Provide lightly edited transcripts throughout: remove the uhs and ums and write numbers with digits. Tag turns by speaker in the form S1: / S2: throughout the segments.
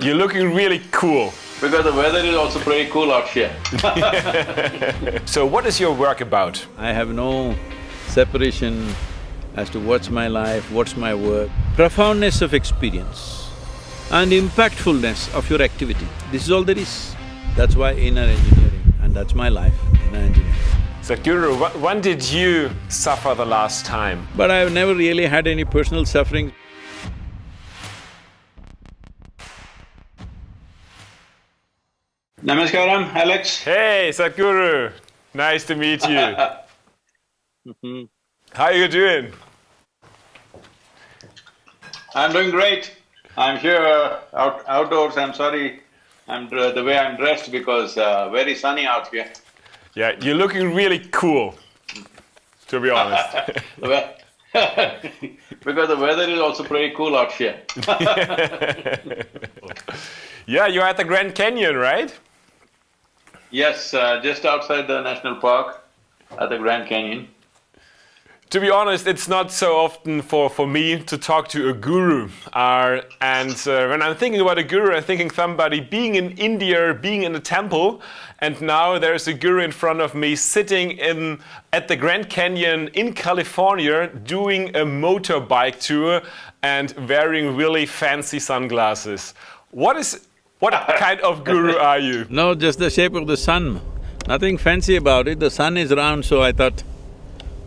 S1: You're looking really cool.
S2: Because the weather is also pretty cool out here.
S1: So what is your work about?
S3: I have no separation as to what's my life, what's my work. Profoundness of experience and impactfulness of your activity. This is all there is. That's why inner engineering, and that's my life, inner engineering.
S1: Sadhguru, when did you suffer the last time?
S3: But I've never really had any personal suffering.
S2: Namaskaram, Alex.
S1: Hey, Sadhguru, nice to meet you. How are you doing?
S2: I'm doing great. I'm here outdoors. I'm sorry the way I'm dressed because very sunny out here.
S1: Yeah, you're looking really cool, to be honest.
S2: Because the weather is also pretty cool out here.
S1: Yeah, you're at the Grand Canyon, right?
S2: Yes, just outside the national park at the Grand Canyon.
S1: To be honest, it's not so often for me to talk to a guru. When I'm thinking about a guru, I'm thinking somebody being in India, being in a temple, and now there's a guru in front of me sitting at the Grand Canyon in California doing a motorbike tour and wearing really fancy sunglasses. What kind of guru are you?
S3: No, just the shape of the sun. Nothing fancy about it. The sun is round, so I thought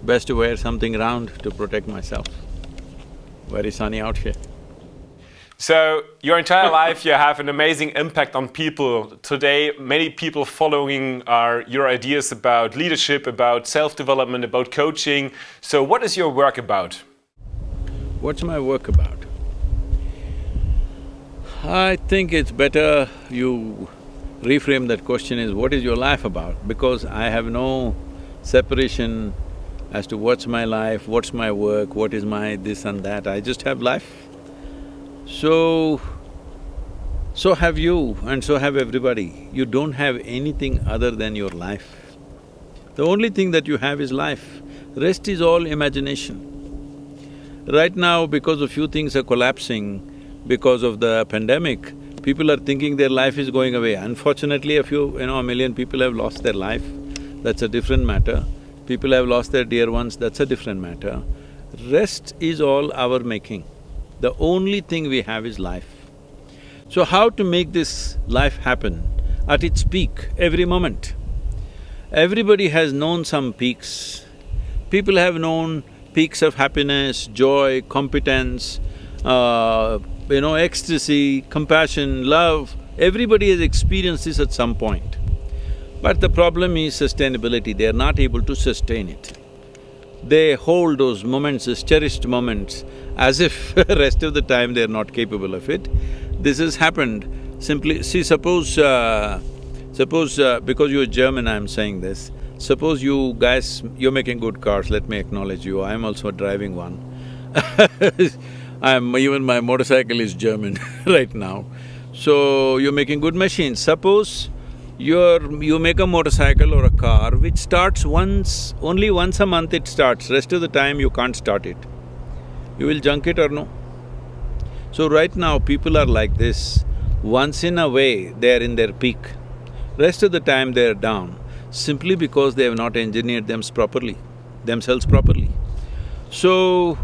S3: best to wear something round to protect myself. Very sunny out here.
S1: So, your entire life you have an amazing impact on people. Today, many people following your ideas about leadership, about self-development, about coaching. So, what is your work about?
S3: What's my work about? I think it's better you reframe that question as what is your life about? Because I have no separation as to what's my life, what's my work, what is my this and that, I just have life. So have you and so have everybody. You don't have anything other than your life. The only thing that you have is life, rest is all imagination. Right now, because a few things are collapsing, because of the pandemic, people are thinking their life is going away. Unfortunately, a million people have lost their life, that's a different matter. People have lost their dear ones, that's a different matter. Rest is all our making. The only thing we have is life. So how to make this life happen at its peak every moment? Everybody has known some peaks. People have known peaks of happiness, joy, competence, ecstasy, compassion, love. Everybody has experienced this at some point. But the problem is sustainability, they are not able to sustain it. They hold those moments as cherished moments as if rest of the time they're not capable of it. This has happened simply… See, suppose because you're German I'm saying this, suppose you guys… you're making good cars, let me acknowledge you, I'm also driving one. Even my motorcycle is German right now. So, you're making good machines. Suppose you make a motorcycle or a car which starts only once a month it starts, rest of the time you can't start it. You will junk it or no? So right now people are like this, once in a way they are in their peak, rest of the time they are down, simply because they have not engineered themselves properly. So,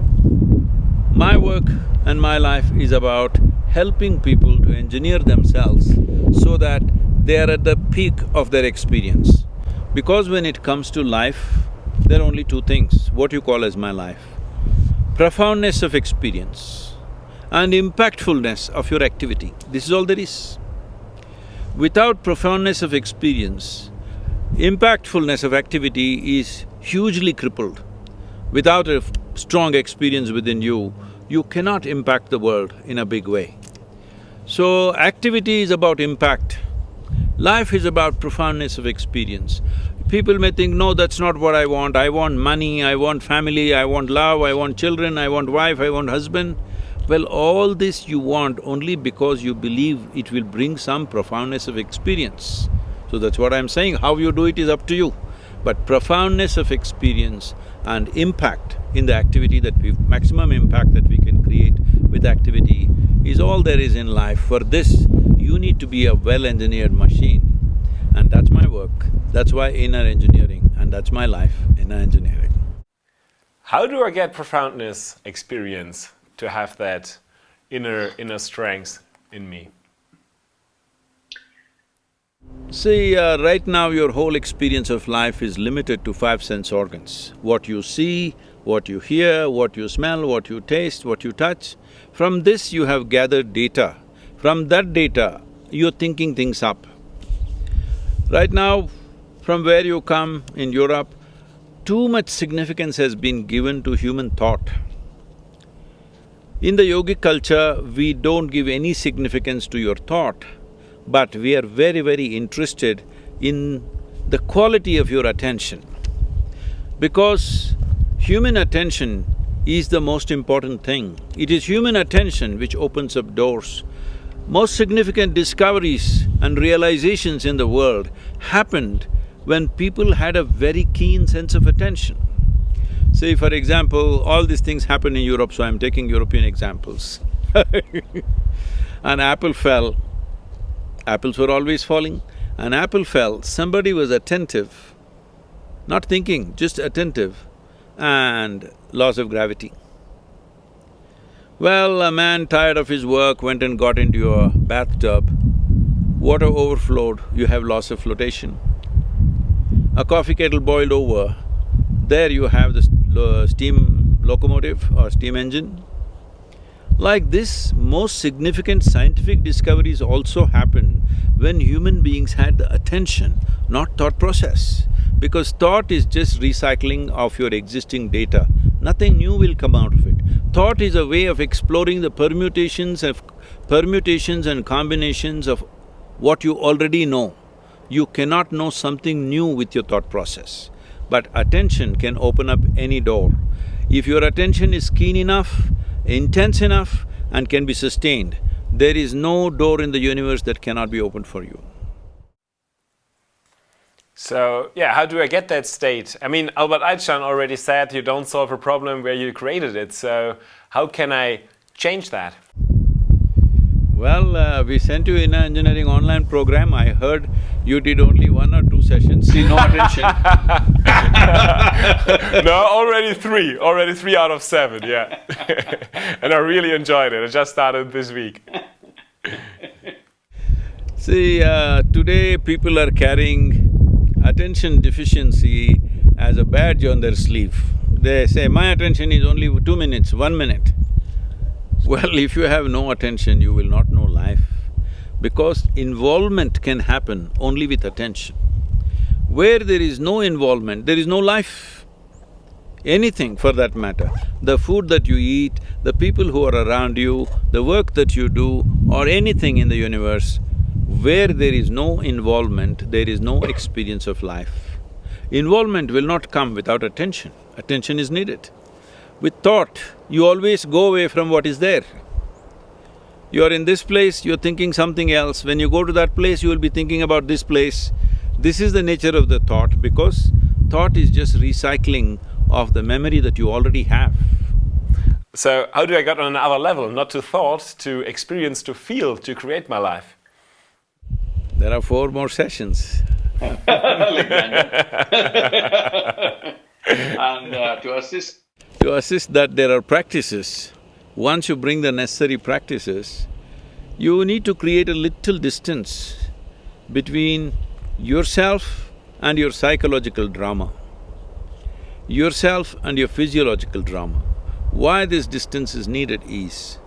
S3: my work and my life is about helping people to engineer themselves so that they are at the peak of their experience. Because when it comes to life, there are only two things, what you call as my life. Profoundness of experience and impactfulness of your activity, this is all there is. Without profoundness of experience, impactfulness of activity is hugely crippled. Without a strong experience within you, you cannot impact the world in a big way. So, activity is about impact. Life is about profoundness of experience. People may think, no, that's not what I want money, I want family, I want love, I want children, I want wife, I want husband. Well, all this you want only because you believe it will bring some profoundness of experience. So that's what I'm saying, how you do it is up to you. But profoundness of experience and impact in the activity maximum impact that we can create with activity is all there is in life. For this, you need to be a well-engineered machine. And that's my work. That's why inner engineering, and that's my life, inner engineering.
S1: How do I get profoundness experience to have that inner strength in me?
S3: See, right now your whole experience of life is limited to 5 sense organs. What you see, what you hear, what you smell, what you taste, what you touch. From this you have gathered data. From that data, you're thinking things up. Right now, from where you come in Europe, too much significance has been given to human thought. In the yogic culture, we don't give any significance to your thought, but we are very, very interested in the quality of your attention. Because human attention is the most important thing. It is human attention which opens up doors. Most significant discoveries and realizations in the world happened when people had a very keen sense of attention. Say, for example, all these things happen in Europe, so I'm taking European examples. An apple fell, apples were always falling. An apple fell, somebody was attentive, not thinking, just attentive, and loss of gravity. Well, a man tired of his work went and got into a bathtub, water overflowed, you have loss of flotation. A coffee kettle boiled over, there you have the steam locomotive or steam engine. Like this, most significant scientific discoveries also happened when human beings had the attention, not thought process. Because thought is just recycling of your existing data, nothing new will come out of it. Thought is a way of exploring the permutations and combinations of what you already know. You cannot know something new with your thought process. But attention can open up any door. If your attention is keen enough, intense enough, and can be sustained, there is no door in the universe that cannot be opened for you.
S1: So, yeah, how do I get that state? I mean, Albert Einstein already said you don't solve a problem where you created it, so how can I change that?
S3: Well, we sent you in an engineering online program. I heard you did only 1 or 2 sessions, see no attention.
S1: No, already 3 out of 7, yeah. And I really enjoyed it, I just started this week.
S3: See, today people are carrying attention deficiency as a badge on their sleeve. They say, my attention is only 2 minutes, 1 minute. Well, if you have no attention, you will not know life. Because involvement can happen only with attention. Where there is no involvement, there is no life. Anything for that matter. The food that you eat, the people who are around you, the work that you do, or anything in the universe, where there is no involvement, there is no experience of life. Involvement will not come without attention. Attention is needed. With thought, you always go away from what is there. You are in this place, you're thinking something else. When you go to that place, you will be thinking about this place. This is the nature of the thought, because thought is just recycling of the memory that you already have.
S1: So how do I get on another level, not to thought, to experience, to feel, to create my life?
S3: There are 4 more sessions.
S2: And to assist…
S3: To assist that, there are practices. Once you bring the necessary practices, you need to create a little distance between yourself and your psychological drama, yourself and your physiological drama. Why this distance is needed is,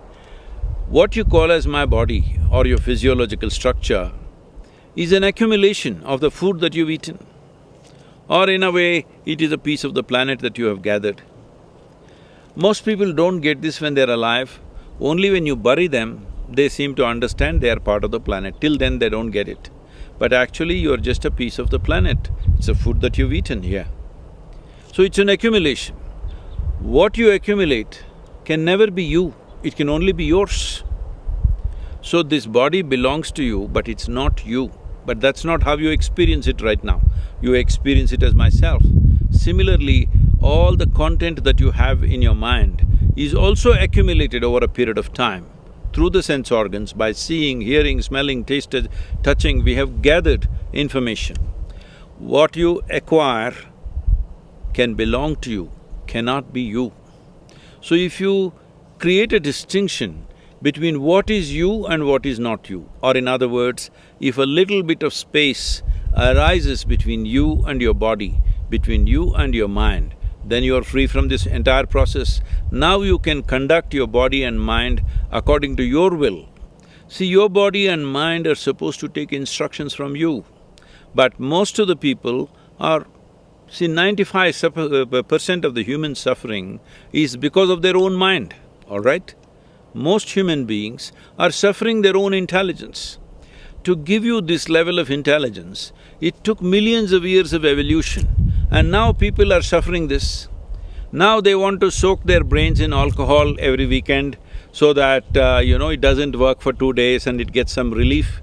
S3: what you call as my body or your physiological structure is an accumulation of the food that you've eaten. Or in a way, it is a piece of the planet that you have gathered. Most people don't get this when they're alive. Only when you bury them, they seem to understand they are part of the planet. Till then, they don't get it. But actually, you're just a piece of the planet. It's a food that you've eaten here. So it's an accumulation. What you accumulate can never be you, it can only be yours. So this body belongs to you, but it's not you. But that's not how you experience it right now. You experience it as myself. Similarly, all the content that you have in your mind is also accumulated over a period of time. through the sense organs, by seeing, hearing, smelling, tasting, touching, we have gathered information. What you acquire can belong to you, cannot be you. So if you create a distinction between what is you and what is not you, or in other words, if a little bit of space arises between you and your body, between you and your mind, then you are free from this entire process. Now you can conduct your body and mind according to your will. See, your body and mind are supposed to take instructions from you, but most of the people are… See, 95% of the human suffering is because of their own mind, all right? Most human beings are suffering their own intelligence. To give you this level of intelligence, it took millions of years of evolution, and now people are suffering this. Now they want to soak their brains in alcohol every weekend so that, it doesn't work for 2 days and it gets some relief.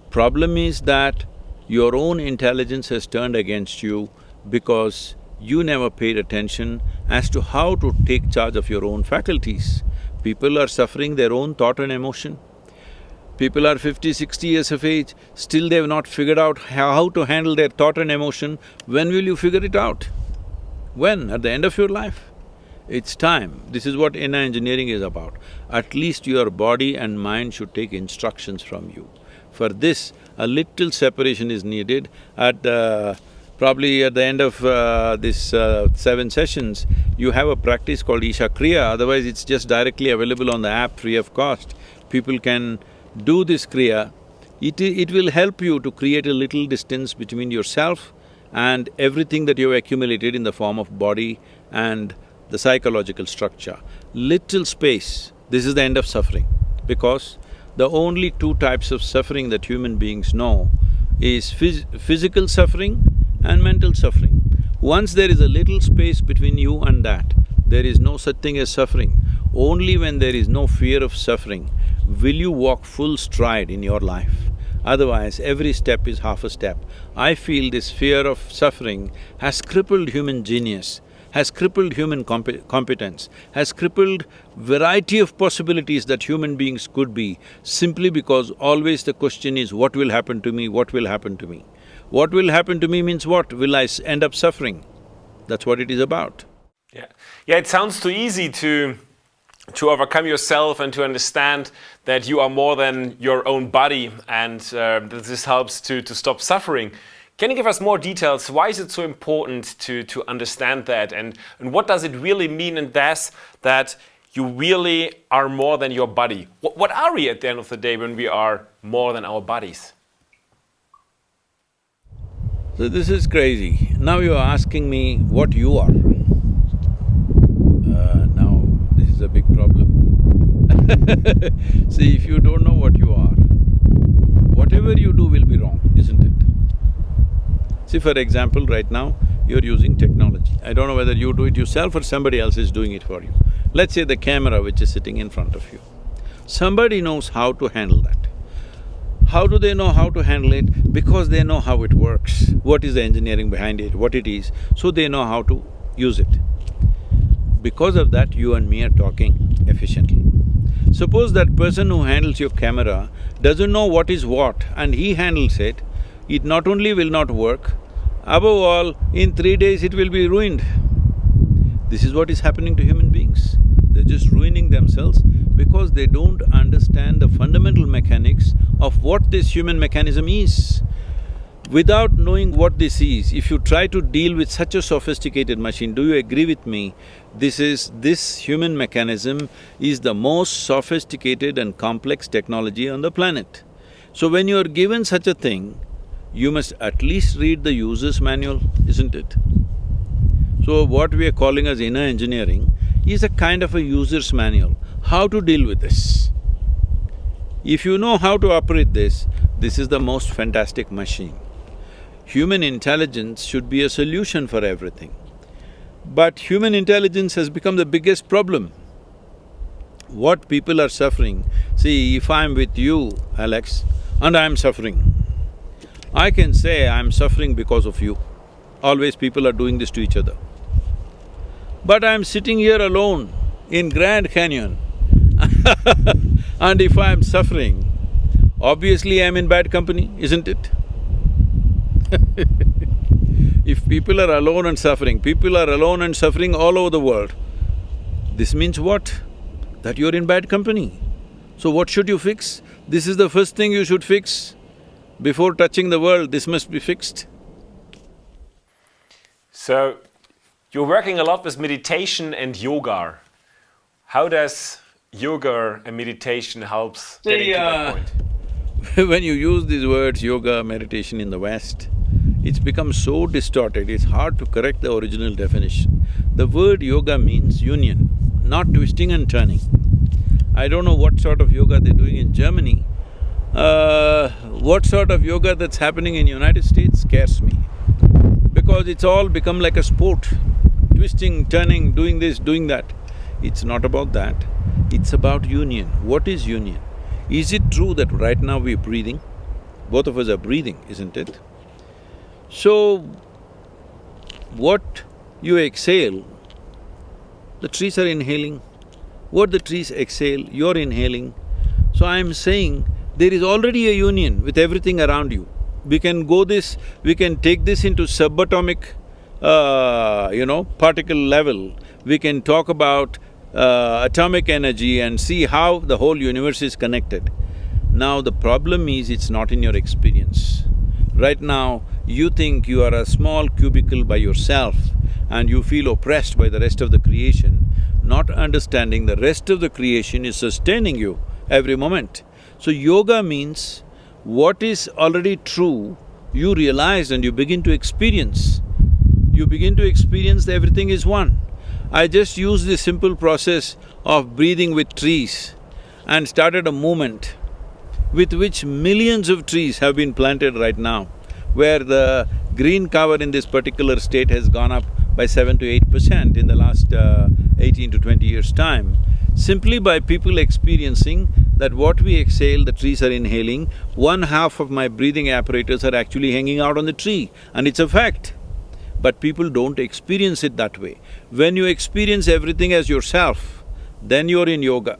S3: Problem is that your own intelligence has turned against you because you never paid attention as to how to take charge of your own faculties. People are suffering their own thought and emotion. People are 50, 60 years of age, still they've not figured out how to handle their thought and emotion. When will you figure it out? When? At the end of your life? It's time. This is what inner engineering is about. At least your body and mind should take instructions from you. For this, a little separation is needed. Probably at the end of this 7 sessions, you have a practice called Isha Kriya, otherwise it's just directly available on the app free of cost. People can do this Kriya. It will help you to create a little distance between yourself and everything that you have accumulated in the form of body and the psychological structure. Little space, this is the end of suffering, because the only 2 types of suffering that human beings know is physical suffering and mental suffering. Once there is a little space between you and that, there is no such thing as suffering. Only when there is no fear of suffering will you walk full stride in your life. Otherwise, every step is half a step. I feel this fear of suffering has crippled human genius, has crippled human competence, has crippled variety of possibilities that human beings could be, simply because always the question is, what will happen to me, what will happen to me? What will happen to me means what? Will I end up suffering? That's what it is about.
S1: Yeah, it sounds too easy to overcome yourself and to understand that you are more than your own body, and that this helps to stop suffering. Can you give us more details? Why is it so important to understand that, and what does it really mean in this, that you really are more than your body? What are we at the end of the day when we are more than our bodies?
S3: So this is crazy. Now you are asking me what you are. Now this is a big problem. See, if you don't know what you are, whatever you do will be wrong, isn't it? See, for example, right now, you're using technology. I don't know whether you do it yourself or somebody else is doing it for you. Let's say the camera which is sitting in front of you. Somebody knows how to handle that. How do they know how to handle it? Because they know how it works, what is the engineering behind it, what it is, so they know how to use it. Because of that, you and me are talking efficiently. Suppose that person who handles your camera doesn't know what is what and he handles it, it not only will not work, above all, in 3 days it will be ruined. This is what is happening to human beings. They're just ruining themselves because they don't understand the fundamental mechanics of what this human mechanism is. Without knowing what this is, if you try to deal with such a sophisticated machine, do you agree with me? This human mechanism is the most sophisticated and complex technology on the planet. So when you are given such a thing, you must at least read the user's manual, isn't it? So what we are calling as inner engineering is a kind of a user's manual, how to deal with this. If you know how to operate this is the most fantastic machine. Human intelligence should be a solution for everything. But human intelligence has become the biggest problem. What people are suffering… See, if I'm with you, Alex, and I'm suffering, I can say I'm suffering because of you. Always people are doing this to each other. But I'm sitting here alone in Grand Canyon And if I am suffering, obviously I am in bad company, isn't it? If people are alone and suffering, people are alone and suffering all over the world, this means what? That you're in bad company. So what should you fix? This is the first thing you should fix. Before touching the world, this must be fixed.
S1: So, you're working a lot with meditation and yoga. How does yoga and meditation helps getting to that point?
S3: When you use these words, yoga, meditation in the West, it's become so distorted, it's hard to correct the original definition. The word yoga means union, not twisting and turning. I don't know what sort of yoga they're doing in Germany. What sort of yoga that's happening in United States scares me. Because it's all become like a sport, twisting, turning, doing this, doing that. It's not about that, it's about union. What is union? Is it true that right now we're breathing? Both of us are breathing, isn't it? So, what you exhale, the trees are inhaling. What the trees exhale, you're inhaling. So I'm saying there is already a union with everything around you. We can take this into subatomic, particle level. We can talk about atomic energy and see how the whole universe is connected. Now the problem is it's not in your experience. Right now, you think you are a small cubicle by yourself and you feel oppressed by the rest of the creation, not understanding the rest of the creation is sustaining you every moment. So yoga means what is already true, you realize and you begin to experience. You begin to experience that everything is one. I just used this simple process of breathing with trees and started a movement with which millions of trees have been planted right now, where the green cover in this particular state has gone up by 7 to 8% in the last 18 to 20 years' time, simply by people experiencing that what we exhale, the trees are inhaling. 1/2 of my breathing apparatus are actually hanging out on the tree, and it's a fact. But people don't experience it that way. When you experience everything as yourself, then you're in yoga.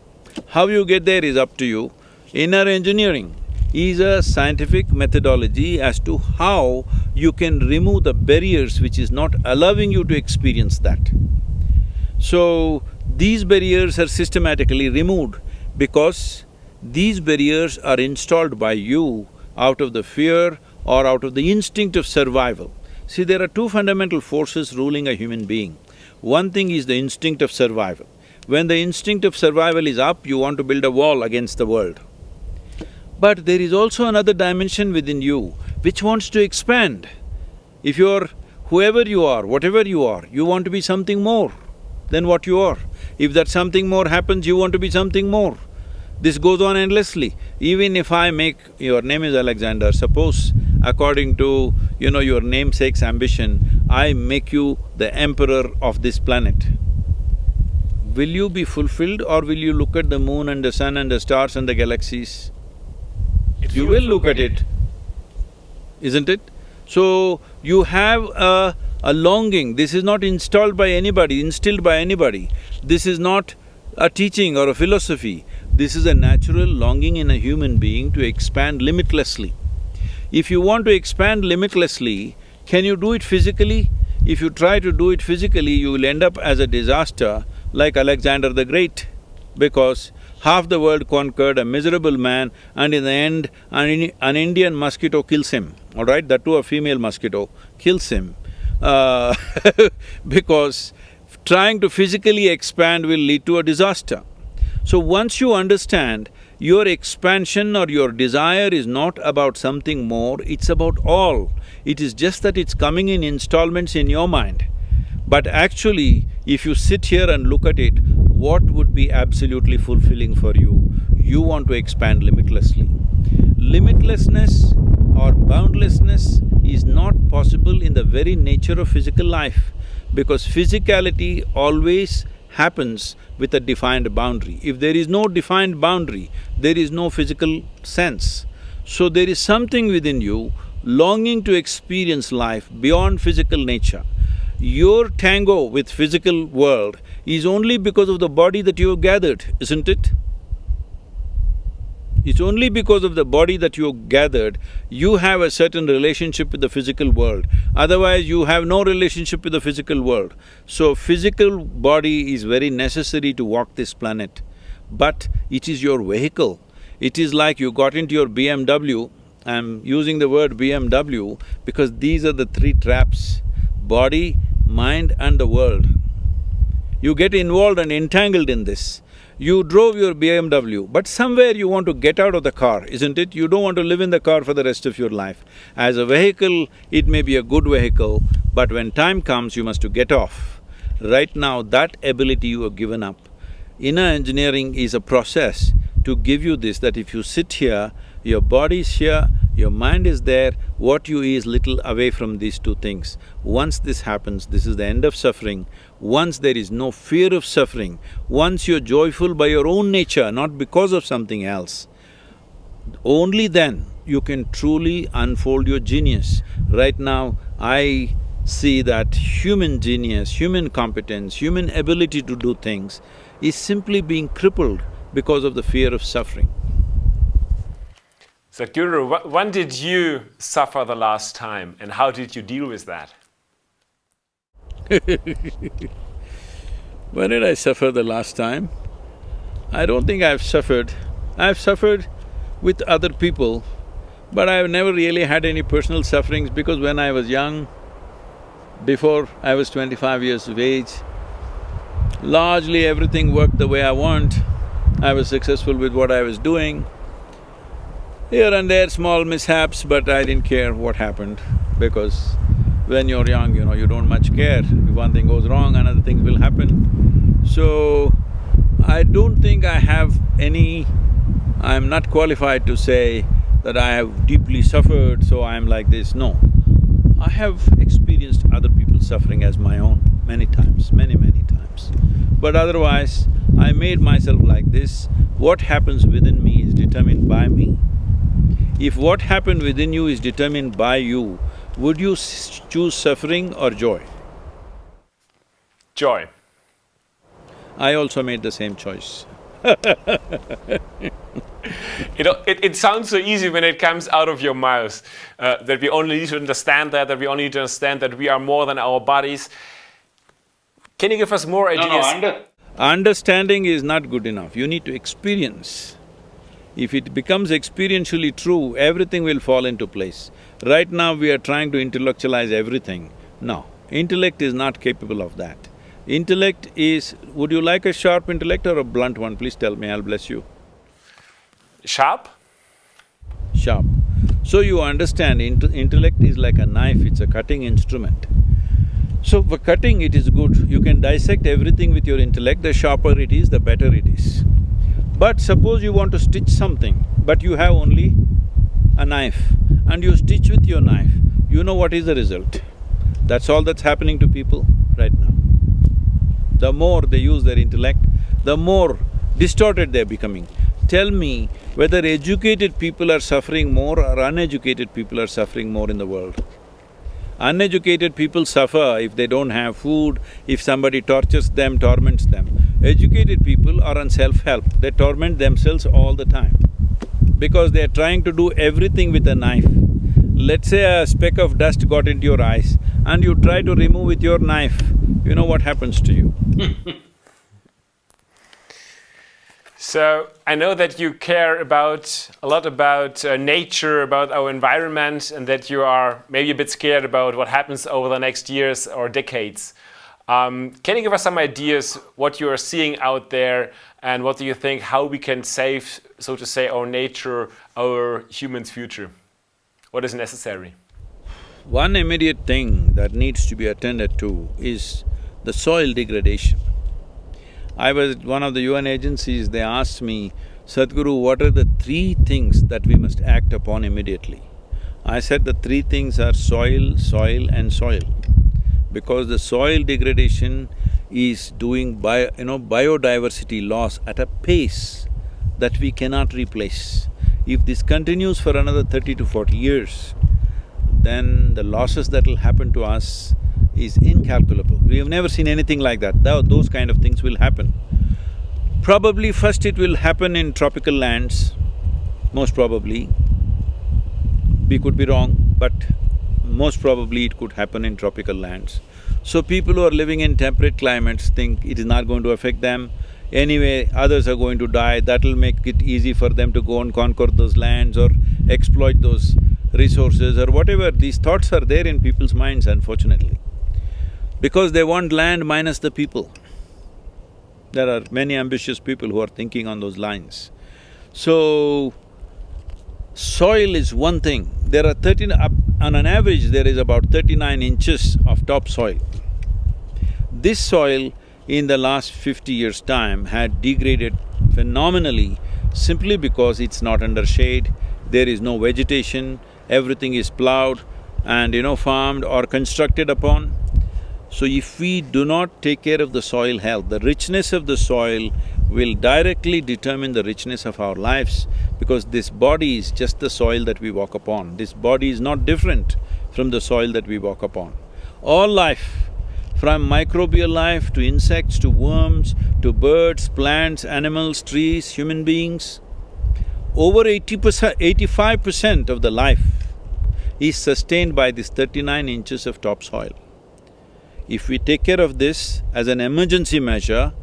S3: How you get there is up to you. Inner engineering is a scientific methodology as to how you can remove the barriers which is not allowing you to experience that. So, these barriers are systematically removed because these barriers are installed by you out of the fear or out of the instinct of survival. See, there are two fundamental forces ruling a human being. One thing is the instinct of survival. When the instinct of survival is up, you want to build a wall against the world. But there is also another dimension within you which wants to expand. If you're whoever you are, whatever you are, you want to be something more than what you are. If that something more happens, you want to be something more. This goes on endlessly. Even if I make… your name is Alexander, suppose according to, your namesake's ambition, I make you the emperor of this planet. Will you be fulfilled or will you look at the moon and the sun and the stars and the galaxies? You will look at it, isn't it? So, you have a longing. This is not installed by anybody, instilled by anybody. This is not a teaching or a philosophy. This is a natural longing in a human being to expand limitlessly. If you want to expand limitlessly, can you do it physically? If you try to do it physically, you will end up as a disaster like Alexander the Great, because half the world conquered, a miserable man, and in the end, an Indian mosquito kills him, all right? That too a female mosquito kills him because trying to physically expand will lead to a disaster. So once you understand your expansion or your desire is not about something more, it's about all. It is just that it's coming in installments in your mind. But actually, if you sit here and look at it, what would be absolutely fulfilling for you? You want to expand limitlessly. Limitlessness or boundlessness is not possible in the very nature of physical life, because physicality always happens with a defined boundary. If there is no defined boundary, there is no physical sense. So there is something within you longing to experience life beyond physical nature. Your tango with physical world is only because of the body that you have gathered, isn't it? It's only because of the body that you gathered, you have a certain relationship with the physical world. Otherwise, you have no relationship with the physical world. So, physical body is very necessary to walk this planet, but it is your vehicle. It is like you got into your BMW. I'm using the word BMW because these are the three traps: body, mind and the world. You get involved and entangled in this. You drove your BMW, but somewhere you want to get out of the car, isn't it? You don't want to live in the car for the rest of your life. As a vehicle, it may be a good vehicle, but when time comes, you must to get off. Right now, that ability you have given up. Inner engineering is a process to give you this, that if you sit here, your body is here, your mind is there, what you is little away from these two things. Once this happens, this is the end of suffering. Once there is no fear of suffering, once you're joyful by your own nature, not because of something else, only then you can truly unfold your genius. Right now, I see that human genius, human competence, human ability to do things is simply being crippled because of the fear of suffering.
S1: Sadhguru, when did you suffer the last time and how did you deal with that?
S3: When did I suffer the last time? I don't think I've suffered. I've suffered with other people, but I've never really had any personal sufferings because when I was young, before I was 25 years of age, largely everything worked the way I want. I was successful with what I was doing. Here and there, small mishaps, but I didn't care what happened because when you're young, you don't much care. If one thing goes wrong, another thing will happen. So, I don't think I have any… I'm not qualified to say that I have deeply suffered, so I'm like this, no. I have experienced other people's suffering as my own many times, many times. But otherwise, I made myself like this. What happens within me is determined by me. If what happened within you is determined by you, would you choose suffering or joy?
S1: Joy.
S3: I also made the same choice.
S1: It sounds so easy when it comes out of your mouth, that we only need to understand that we only need to understand that we are more than our bodies. Can you give us more ideas?
S3: Understanding is not good enough, you need to experience. If it becomes experientially true, everything will fall into place. Right now we are trying to intellectualize everything. No, intellect is not capable of that. Intellect is… would you like a sharp intellect or a blunt one? Please tell me, I'll bless you.
S1: Sharp?
S3: Sharp. So you understand, intellect is like a knife, it's a cutting instrument. So for cutting it is good, you can dissect everything with your intellect, the sharper it is, the better it is. But suppose you want to stitch something, but you have only a knife and you stitch with your knife, you know what is the result? That's all that's happening to people right now. The more they use their intellect, the more distorted they're becoming. Tell me whether educated people are suffering more or uneducated people are suffering more in the world. Uneducated people suffer if they don't have food, if somebody tortures them, torments them. Educated people are on self-help, they torment themselves all the time because they're trying to do everything with a knife. Let's say a speck of dust got into your eyes and you try to remove with your knife, you know what happens to you?
S1: So, I know that you care a lot about nature, about our environment, and that you are maybe a bit scared about what happens over the next years or decades. Can you give us some ideas what you are seeing out there and what do you think, how we can save, so to say, our nature, our human's future? What is necessary?
S3: One immediate thing that needs to be attended to is the soil degradation. I was at one of the UN agencies, they asked me, Sadhguru, what are the three things that we must act upon immediately? I said the three things are soil, soil and soil. Because the soil degradation is doing biodiversity loss at a pace that we cannot replace. If this continues for another 30 to 40 years, then the losses that will happen to us is incalculable. We have never seen anything like that. Those kind of things will happen. Probably first it will happen in tropical lands, most probably. We could be wrong, but most probably it could happen in tropical lands. So people who are living in temperate climates think it is not going to affect them. Anyway, others are going to die, that'll make it easy for them to go and conquer those lands or exploit those resources or whatever. These thoughts are there in people's minds, unfortunately, because they want land minus the people. There are many ambitious people who are thinking on those lines. So, soil is one thing. There are on an average, there is about 39 inches of topsoil. This soil in the last 50 years' time had degraded phenomenally simply because it's not under shade, there is no vegetation, everything is plowed and farmed or constructed upon. So if we do not take care of the soil health, the richness of the soil will directly determine the richness of our lives, because this body is just the soil that we walk upon. This body is not different from the soil that we walk upon. All life, from microbial life to insects to worms to birds, plants, animals, trees, human beings, over 85% of the life is sustained by this 39 inches of topsoil. If we take care of this as an emergency measure,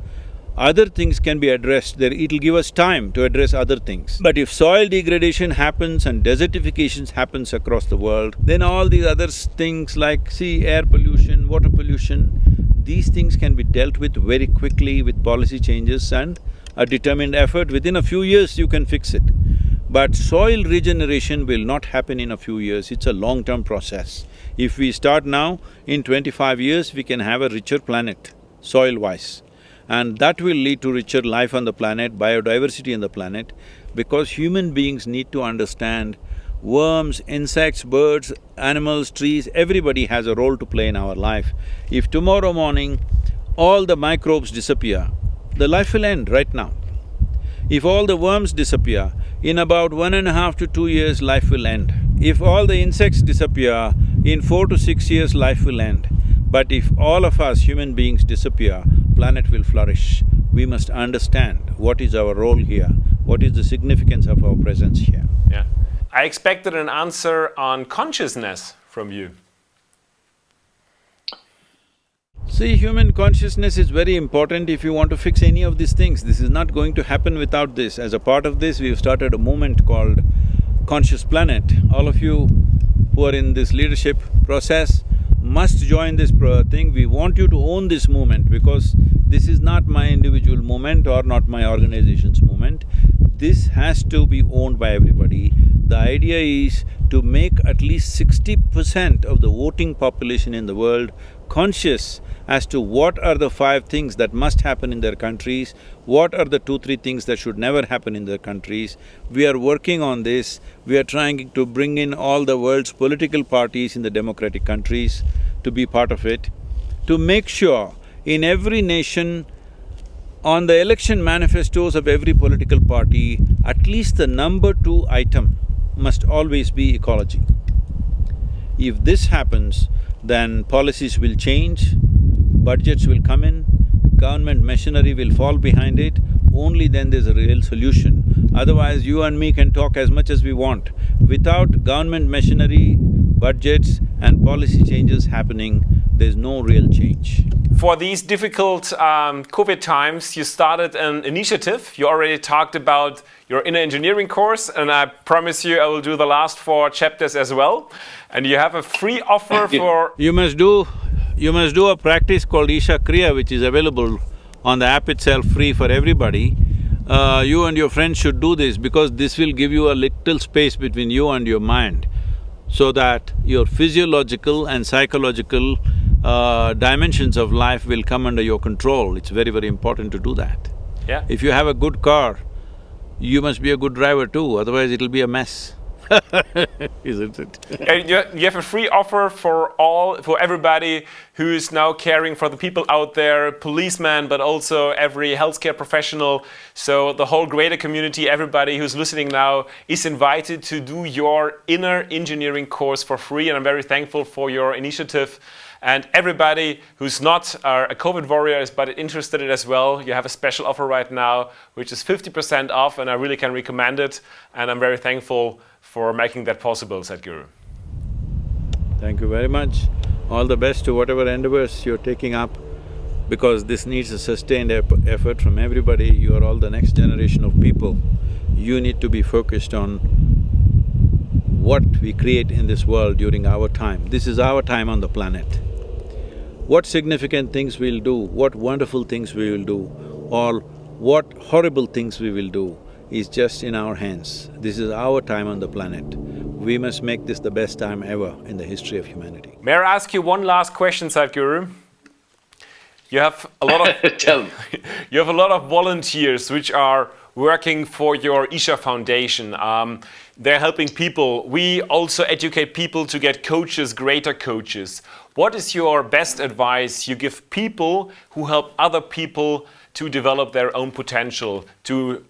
S3: other things can be addressed, it'll give us time to address other things. But if soil degradation happens and desertification happens across the world, then all these other things like, air pollution, water pollution, these things can be dealt with very quickly with policy changes and a determined effort. Within a few years you can fix it. But soil regeneration will not happen in a few years, it's a long-term process. If we start now, in 25 years we can have a richer planet, soil-wise. And that will lead to richer life on the planet, biodiversity on the planet, because human beings need to understand worms, insects, birds, animals, trees, everybody has a role to play in our life. If tomorrow morning all the microbes disappear, the life will end right now. If all the worms disappear, in about 1.5 to 2 years, life will end. If all the insects disappear, in 4 to 6 years, life will end. But if all of us human beings disappear, planet will flourish. We must understand what is our role here, what is the significance of our presence here.
S1: Yeah. I expected an answer on consciousness from you.
S3: See, human consciousness is very important if you want to fix any of these things. This is not going to happen without this. As a part of this, we've started a movement called Conscious Planet. All of you who are in this leadership process must join this thing. We want you to own this movement, because this is not my individual movement or not my organization's movement. This has to be owned by everybody. The idea is to make at least 60% of the voting population in the world conscious as to what are the 5 things that must happen in their countries, what are the 2-3 things that should never happen in their countries. We are working on this. We are trying to bring in all the world's political parties in the democratic countries to be part of it, to make sure in every nation, on the election manifestos of every political party, at least the number 2 item must always be ecology. If this happens, then policies will change, budgets will come in, government machinery will fall behind it, only then there's a real solution. Otherwise, you and me can talk as much as we want. Without government machinery, budgets and policy changes happening, there's no real change.
S1: For these difficult COVID times, you started an initiative. You already talked about your inner engineering course, and I promise you I will do the last 4 chapters as well. And you have a free offer for…
S3: You must do a practice called Isha Kriya, which is available on the app itself, free for everybody. You and your friends should do this, because this will give you a little space between you and your mind, so that your physiological and psychological dimensions of life will come under your control. It's very, very important to do that.
S1: Yeah.
S3: If you have a good car, you must be a good driver too, otherwise it'll be a mess. Isn't it?
S1: And you have a free offer for everybody who is now caring for the people out there, policemen, but also every healthcare professional. So the whole greater community, everybody who's listening now is invited to do your inner engineering course for free, and I'm very thankful for your initiative. And everybody who's not a COVID warrior but interested in it as well, you have a special offer right now, which is 50% off, and I really can recommend it. And I'm very thankful for making that possible, Sadhguru.
S3: Thank you very much. All the best to whatever endeavors you're taking up, because this needs a sustained effort from everybody. You are all the next generation of people. You need to be focused on what we create in this world during our time. This is our time on the planet. What significant things we'll do, what wonderful things we will do, or what horrible things we will do is just in our hands. This is our time on the planet. We must make this the best time ever in the history of humanity.
S1: May I ask you one last question, Sadhguru? You have a lot of…
S2: Tell me.
S1: You have a lot of volunteers which are working for your Isha Foundation. They're helping people. We also educate people to get coaches, greater coaches. What is your best advice you give people who help other people to develop their own potential, to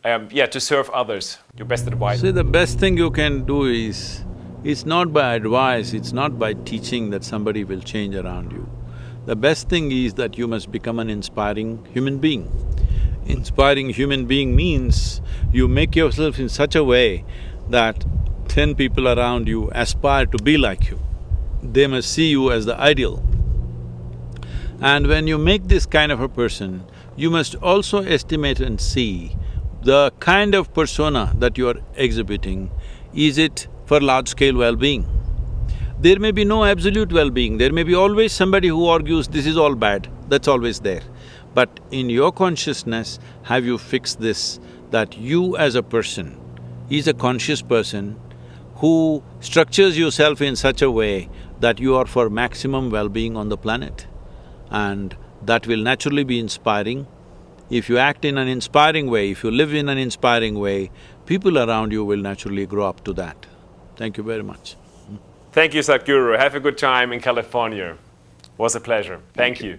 S1: serve others? Your best advice?
S3: See, the best thing you can do is, it's not by advice, it's not by teaching that somebody will change around you. The best thing is that you must become an inspiring human being. Inspiring human being means you make yourself in such a way that 10 people around you aspire to be like you. They must see you as the ideal. And when you make this kind of a person, you must also estimate and see the kind of persona that you are exhibiting. Is it for large-scale well-being? There may be no absolute well-being, there may be always somebody who argues this is all bad, that's always there. But in your consciousness, have you fixed this, that you as a person is a conscious person who structures yourself in such a way that you are for maximum well-being on the planet? And that will naturally be inspiring. If you act in an inspiring way, if you live in an inspiring way, people around you will naturally grow up to that. Thank you very much.
S1: Thank you, Sadhguru. Have a good time in California. Was a pleasure. Thank you.